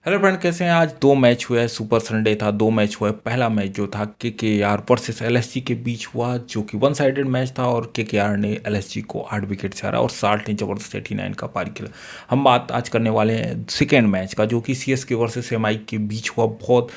Hello friend, कैसे हैं। आज दो मैच हुए हैं। सुपर संडे था, दो मैच हुए। पहला मैच जो था केकेआर वर्सेस एलएसजी के बीच हुआ, जो कि वन साइडेड मैच था और केकेआर ने एलएसजी को 8 विकेट से हरा और साल्ट ने जबरदस्त 89 का पारी खेला। हम बात आज करने वाले हैं सेकेंड मैच का, जो कि सीएसके वर्सेस एमआई के बीच हुआ। बहुत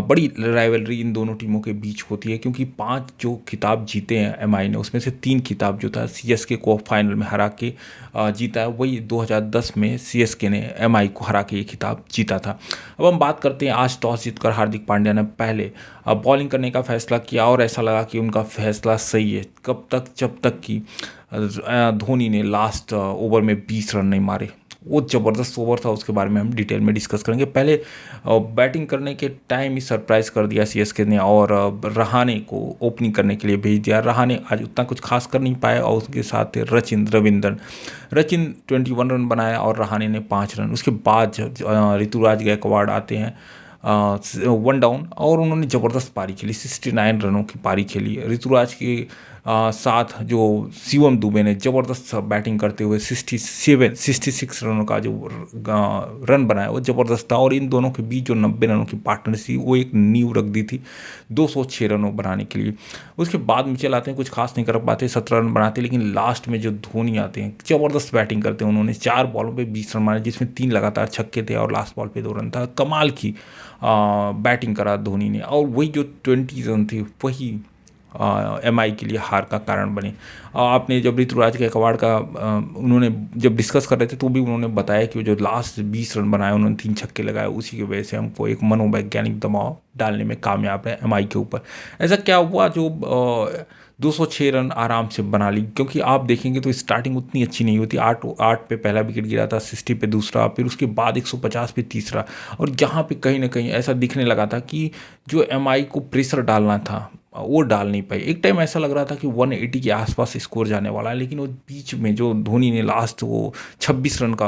बड़ी राइवलरी इन दोनों टीमों के बीच होती है, क्योंकि 5 जो खिताब जीते हैं एमआई ने, उसमें से 3 खिताब जो था सीएसके को फाइनल में हरा के जीता है। वही 2010 में सीएसके ने एमआई को हरा के ये खिताब जीता था। अब हम बात करते हैं, आज टॉस जीतकर हार्दिक पांड्या ने पहले बॉलिंग करने का फैसला किया और ऐसा लगा कि उनका फैसला सही है। कब तक, जब तक कि धोनी ने लास्ट ओवर में 20 रन नहीं मारे। वो ज़बरदस्त ओवर था, उसके बारे में हम डिटेल में डिस्कस करेंगे। पहले बैटिंग करने के टाइम ही सरप्राइज़ कर दिया सीएसके ने और रहाणे को ओपनिंग करने के लिए भेज दिया। रहाणे आज उतना कुछ खास कर नहीं पाया और उसके साथ थे रविंद्रन। रचिन 21 रन बनाया और रहाणे ने 5 रन। उसके बाद ऋतुराज गायकवाड़ आते हैं 1 डाउन और उन्होंने ज़बरदस्त पारी खेली, 69 रनों की पारी खेली। ऋतुराज के साथ जो शिवम दुबे ने ज़बरदस्त बैटिंग करते हुए 66 रनों का जो रन बनाया वो ज़बरदस्त था। और इन दोनों के बीच जो 90 रनों की पार्टनरशिप, वो एक नींव रख दी थी 206 रनों बनाने के लिए। उसके बाद मिचेल आते हैं, कुछ खास नहीं कर पाते, 17 रन बनाते, लेकिन लास्ट में जो धोनी आते हैं ज़बरदस्त बैटिंग करते हैं। उन्होंने 4 बॉलों पे 20 रन मारे, जिसमें 3 लगातार छक्के थे और लास्ट बॉल पे 2 रन था। कमाल की बैटिंग करा धोनी ने और वही जो 20 रन थे वही एमआई के लिए हार का कारण बने। आपने जब ऋतुराज गायकवाड़ का उन्होंने जब डिस्कस कर रहे थे तो भी उन्होंने बताया कि जो लास्ट 20 रन बनाए, उन्होंने 3 छक्के लगाए, उसी की वजह से हमको एक मनोवैज्ञानिक दबाव डालने में कामयाब है एमआई के ऊपर। ऐसा क्या हुआ जो 206 रन आराम से बना ली, क्योंकि आप देखेंगे तो स्टार्टिंग उतनी अच्छी नहीं होती। 8 पे पहला विकेट गिरा था, 60 पे दूसरा, फिर उसके बाद 150 पे तीसरा। और जहाँ पे कहीं ना कहीं ऐसा दिखने लगा था कि जो एमआई को प्रेशर डालना था वो डाल नहीं पाई। एक टाइम ऐसा लग रहा था कि 180 के आसपास स्कोर जाने वाला है, लेकिन वो बीच में जो धोनी ने लास्ट वो 26 रन का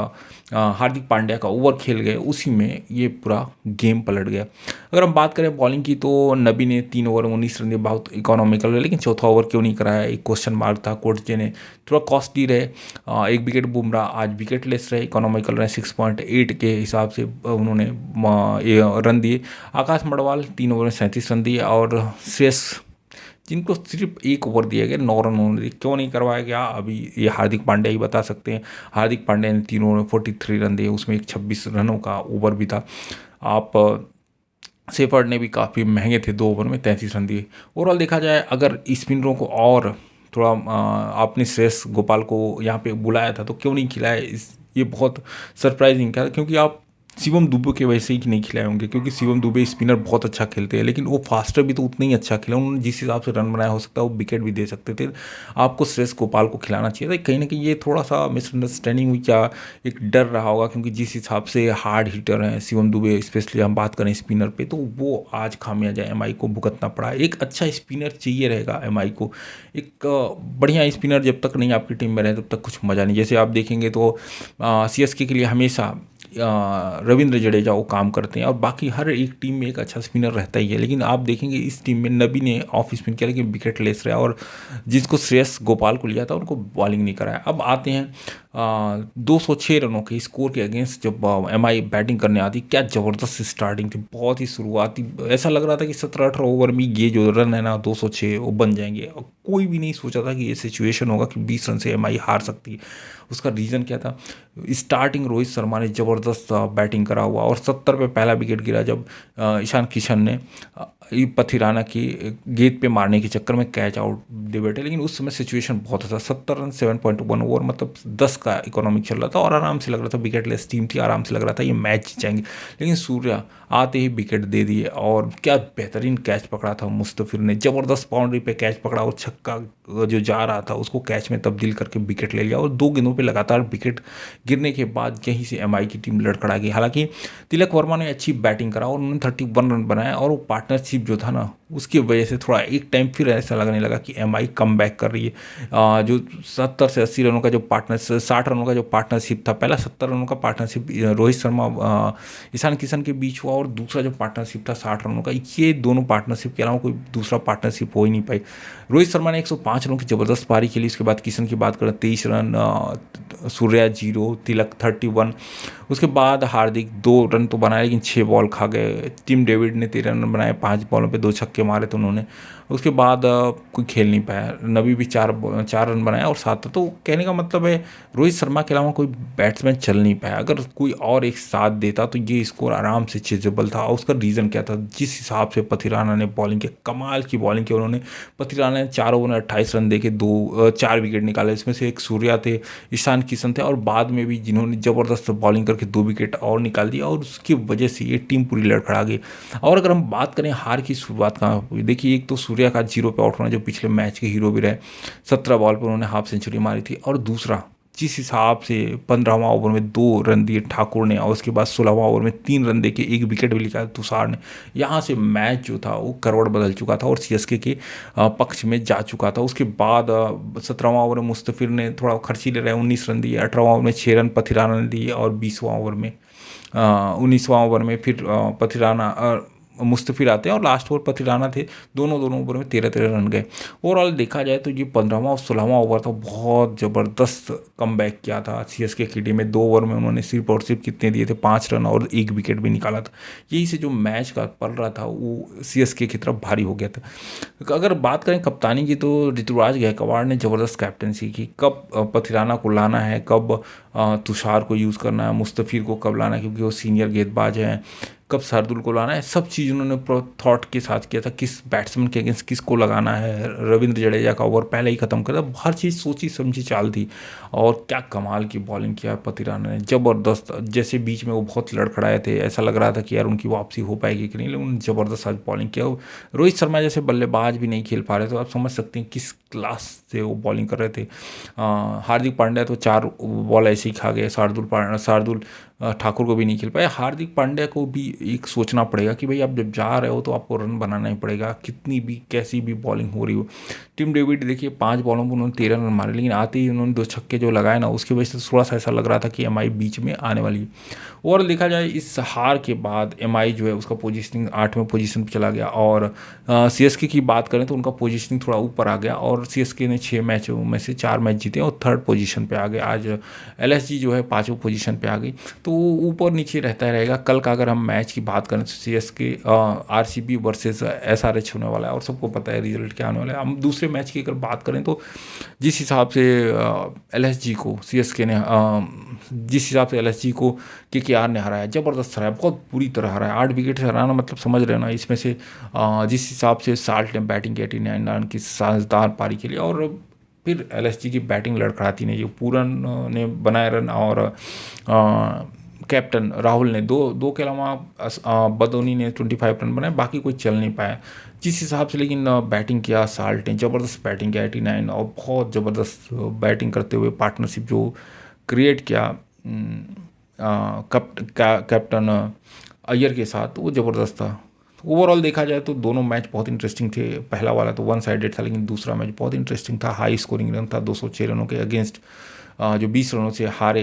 हार्दिक पांड्या का ओवर खेल गए, उसी में ये पूरा गेम पलट गया। अगर हम बात करें बॉलिंग की तो नबी ने 3 ओवर 19 रन दिए, बहुत इकोनॉमिकल है, लेकिन चौथा ओवर क्यों नहीं कराया, एक क्वेश्चन मार्क था। कोटजे ने थोड़ा कॉस्टली रहे, 1 विकेट। बुमराह आज विकेट लेस रहे, इकोनॉमिकल रहे, 6.8 के हिसाब से उन्होंने रन दिए। आकाश मडवाल 3 ओवर में 37 रन दिए और श्रेयस, जिनको सिर्फ 1 ओवर दिया गया, 9 रन उन्होंने दिए। क्यों नहीं करवाया गया, अभी ये हार्दिक पांड्या ही बता सकते हैं। हार्दिक पांड्या ने 3 ओवर में 43 रन दिए, उसमें एक 26 रनों का ओवर भी था। आप सेफर्ड ने भी काफ़ी महंगे थे, 2 ओवर में 33 रन दिए। ओवरऑल देखा जाए, अगर स्पिनरों को और थोड़ा आपने श्रेयस गोपाल को यहाँ पे बुलाया था तो क्यों नहीं खिलाया, ये बहुत सरप्राइजिंग था। क्योंकि आप शिवम दुबे के वैसे ही नहीं खिलाए होंगे, क्योंकि शिवम दुबे स्पिनर बहुत अच्छा खेलते हैं, लेकिन वो फास्टर भी तो उतना ही अच्छा खेला। उन्होंने जिस हिसाब से रन बनाया, हो सकता है वो विकेट भी दे सकते थे। आपको श्रेयस गोपाल को खिलाना चाहिए था। कहीं ना कहीं ये थोड़ा सा मिसअंडरस्टैंडिंग हुई, क्या एक डर रहा होगा, क्योंकि जिस हिसाब से हार्ड हिटर हैं शिवम दुबे, स्पेशली हम बात करें स्पिनर पे, तो वो आज खामियाजा एमआई को भुगतना पड़ा। एक अच्छा स्पिनर चाहिए रहेगा एमआई को, एक बढ़िया स्पिनर जब तक नहीं आपकी टीम में रहे तब तक कुछ मज़ा नहीं। जैसे आप देखेंगे तो सीएसके के लिए हमेशा रविंद्र जडेजा वो काम करते हैं और बाकी हर एक टीम में एक अच्छा स्पिनर रहता ही है। लेकिन आप देखेंगे इस टीम में नबी ने ऑफ स्पिन किया, लेकिन विकेट लेस रहा और जिसको श्रेयस गोपाल को लिया था उनको बॉलिंग नहीं कराया। अब आते हैं 206 रनों के स्कोर के अगेंस्ट जब एमआई बैटिंग करने आती, क्या ज़बरदस्त स्टार्टिंग थी, बहुत ही शुरुआती। ऐसा लग रहा था कि 17-18 ओवर में ये जो रन है ना 206 वो बन जाएंगे। और कोई भी नहीं सोचा था कि ये सिचुएशन होगा कि 20 रन से एमआई हार सकती है। उसका रीज़न क्या था, स्टार्टिंग रोहित शर्मा ने ज़बरदस्त बैटिंग करा हुआ और 70 पे पहला विकेट गिरा जब ईशान किशन ने पथिराना की गेंद पे मारने के चक्कर में कैच आउट दे बैठे। लेकिन उस समय सिचुएशन बहुत अच्छा, 70 रन 7.1 ओवर, मतलब 10 का इकोनॉमिक चल रहा था और आराम से लग रहा था, विकेट लेस टीम थी, आराम से लग रहा था ये मैच जीतेंगे। लेकिन सूर्या आते ही विकेट दे दिए और क्या बेहतरीन कैच पकड़ा था मुस्तफिर ने, ज़बरदस्त बाउंड्री पे कैच पकड़ा और छक्का जो जा रहा था उसको कैच में तब्दील करके विकेट ले लिया। और 2 गेंदों पे लगातार विकेट गिरने के बाद यहीं से एमआई की टीम लड़खड़ा गई। हालांकि तिलक वर्मा ने अच्छी बैटिंग करा और उन्होंने 31 रन बनाया और वो पार्टनरशिप जो था ना उसकी वजह से थोड़ा एक टाइम फिर ऐसा लगने लगा कि एमआई कम बैक कर रही है। जो 70 से 80 रनों का जो पार्टनरशिप 60 रनों का जो पार्टनरशिप था, पहला 70 रनों का पार्टनरशिप रोहित शर्मा ईशान किशन के बीच हुआ, और दूसरा जो पार्टनरशिप था 60 रनों का, ये दोनों पार्टनरशिप के अलावा कोई दूसरा पार्टनरशिप हो ही नहीं पाई। रोहित शर्मा ने 105 रनों की ज़बरदस्त पारी खेली। उसके बाद किशन की बात करें 23 रन, सूर्या 0, तिलक 31। उसके बाद हार्दिक 2 रन तो बनाए लेकिन 6 बॉल खा गए। टिम डेविड ने 13 रन बनाए, 5 बॉलों पे 2 छक्के मारे थे उन्होंने। उसके बाद कोई खेल नहीं पाया। नबी भी 4 रन बनाया और 7। तो कहने का मतलब है रोहित शर्मा के अलावा कोई बैट्समैन चल नहीं पाया। अगर कोई और एक साथ देता तो ये स्कोर आराम से चेजेबल था। और उसका रीज़न क्या था, जिस हिसाब से पथिराना ने बॉलिंग की, कमाल की बॉलिंग की उन्होंने। पथिराना ने 4 ओवर में 28 रन देके 4 विकेट निकाले। इसमें से एक सूर्या थे, ईशान किशन थे, और बाद में भी जिन्होंने ज़बरदस्त बॉलिंग करके 2 विकेट और निकाल दिया, और उसकी वजह से ये टीम पूरी लड़खड़ा गई। और अगर हम बात करें हार की शुरुआत कहाँ हुई, देखिए एक तो सूर्या का 0 पे आउट होना, जो पिछले मैच के हीरो भी रहे, 17 बॉल पर उन्होंने हाफ सेंचुरी मारी थी। और दूसरा, जिस हिसाब से 15वां ओवर में 2 रन दिए ठाकुर ने, और उसके बाद 16वां ओवर में 3 रन देके 1 विकेट भी निकाला तुषार ने, यहाँ से मैच जो था वो करवट बदल चुका था और सीएसके के पक्ष में जा चुका था। उसके बाद 17वां ओवर में मुस्तफिर ने थोड़ा खर्चीले रहे, 19 रन दिए। 18वां ओवर में 6 रन पथिराना ने दिए, और 20वां ओवर में 19वां ओवर में फिर पथिराना मुस्तफिर आते हैं, और लास्ट ओवर पथिराना थे। दोनों ओवर में 13 रन गए। ओवरऑल देखा जाए तो ये 15वां और 16वां ओवर था, बहुत ज़बरदस्त कमबैक किया था सीएसके की टीम में। 2 ओवर में उन्होंने सिर्फ और सिर्फ कितने दिए थे, 5 रन, और 1 विकेट भी निकाला था। यही से जो मैच का पल रहा था वो सीएसके की तरफ भारी हो गया था। अगर बात करें कप्तानी की, तो ऋतुराज गायकवाड़ ने ज़बरदस्त कैप्टनसी की। कब पथिराना को लाना है, कब तुषार को यूज़ करना है, मुस्तफिर को कब लाना है क्योंकि वो सीनियर गेंदबाज हैं, कब शार्दुल को लाना है, सब चीज़ उन्होंने थॉट के साथ किया था। किस बैट्समैन के अगेंस्ट किसको लगाना है, रविंद्र जडेजा का ओवर पहले ही खत्म कर दिया। हर चीज़ सोची समझी चाल थी। और क्या कमाल की बॉलिंग किया पथिराना ने, ज़बरदस्त। जैसे बीच में वो बहुत लड़खड़ाए थे, ऐसा लग रहा था कि यार उनकी वापसी हो पाएगी कि नहीं, लेकिन उन्होंने ज़बरदस्त आज बॉलिंग किया। रोहित शर्मा जैसे बल्लेबाज भी नहीं खेल पा रहे, तो आप समझ सकते हैं किस क्लास से वो बॉलिंग कर रहे थे। हार्दिक पांड्या तो 4 बॉल ऐसे ही खा गए। शार्दुल ठाकुर को भी नहीं खेल पाए। हार्दिक पांड्या को भी एक सोचना पड़ेगा कि भाई आप जब जा रहे हो तो आपको रन बनाना ही पड़ेगा, कितनी भी कैसी भी बॉलिंग हो रही हो। टिम डेविड देखिए 5 बॉलों पर उन्होंने 13 रन मारे, लेकिन आते ही उन्होंने 2 छक्के जो लगाए ना, उसकी वजह से थोड़ा सा ऐसा लग रहा था कि एमआई बीच में आने वाली है। और देखा जाए इस हार के बाद एमआई जो है उसका पोजीशनिंग 8वें पोजीशन पर चला गया, और सीएसके की बात करें तो उनका पोजीशनिंग थोड़ा ऊपर आ गया, और सीएसके ने 6 मैचों में से 4 मैच जीते और 3rd पोजीशन पे आ गए। आज एलएसजी जो है 5वें पोजीशन पे आ गई, तो ऊपर नीचे रहता रहेगा। कल का अगर हम मैच की बात करें तो सीएसके आरसीबी वर्सेस एसआरएच होने वाला है, और सबको पता है रिजल्ट क्या आने वाला है। हम दूसरे मैच की अगर बात करें तो जिस हिसाब से एलएसजी को सीएसके ने जिस हिसाब से एलएसजी को केकेआर ने हराया, ज़बरदस्त हराया, बहुत बुरी तरह हराया। 8 विकेट से हराना मतलब समझ रहे ना। इसमें से जिस हिसाब से साल्ट ने बैटिंग की 89 रन की साझेदार पारी के लिए, और फिर एलएसजी की बैटिंग लड़खड़ाती नहीं। जो पूरन ने बनाए रन, और कैप्टन राहुल ने दो के अलावा बदोनी ने 25 रन बनाए, बाकी कोई चल नहीं पाया जिस हिसाब से। लेकिन बैटिंग किया साल्ट ने, ज़बरदस्त बैटिंग किया 89, और बहुत ज़बरदस्त बैटिंग करते हुए पार्टनरशिप जो क्रिएट किया कैप्टन अय्यर के साथ, वो ज़बरदस्त था। ओवरऑल देखा जाए तो दोनों मैच बहुत इंटरेस्टिंग थे। पहला वाला तो 1 साइडेड था, लेकिन दूसरा मैच बहुत इंटरेस्टिंग था। हाई स्कोरिंग रन था, 206 रनों के अगेंस्ट जो 20 रनों से हारे।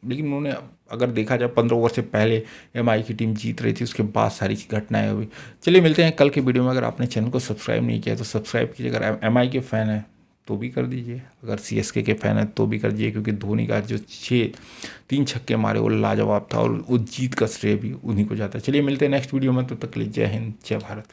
लेकिन उन्होंने अगर देखा जाए 15 ओवर से पहले एमआई की टीम जीत रही थी, उसके बाद सारी घटनाएं हुई। चलिए मिलते हैं कल के वीडियो में। अगर आपने चैनल को सब्सक्राइब नहीं किया तो सब्सक्राइब कीजिए। अगर एमआई के फ़ैन है तो भी कर दीजिए, अगर सीएसके के फ़ैन है तो भी कर दीजिए, क्योंकि धोनी का जो 3 छक्के मारे वो लाजवाब था, और वो जीत का श्रेय भी उन्हीं को जाता है। चलिए मिलते हैं नेक्स्ट वीडियो में, तब तक के लिए जय हिंद, जय भारत।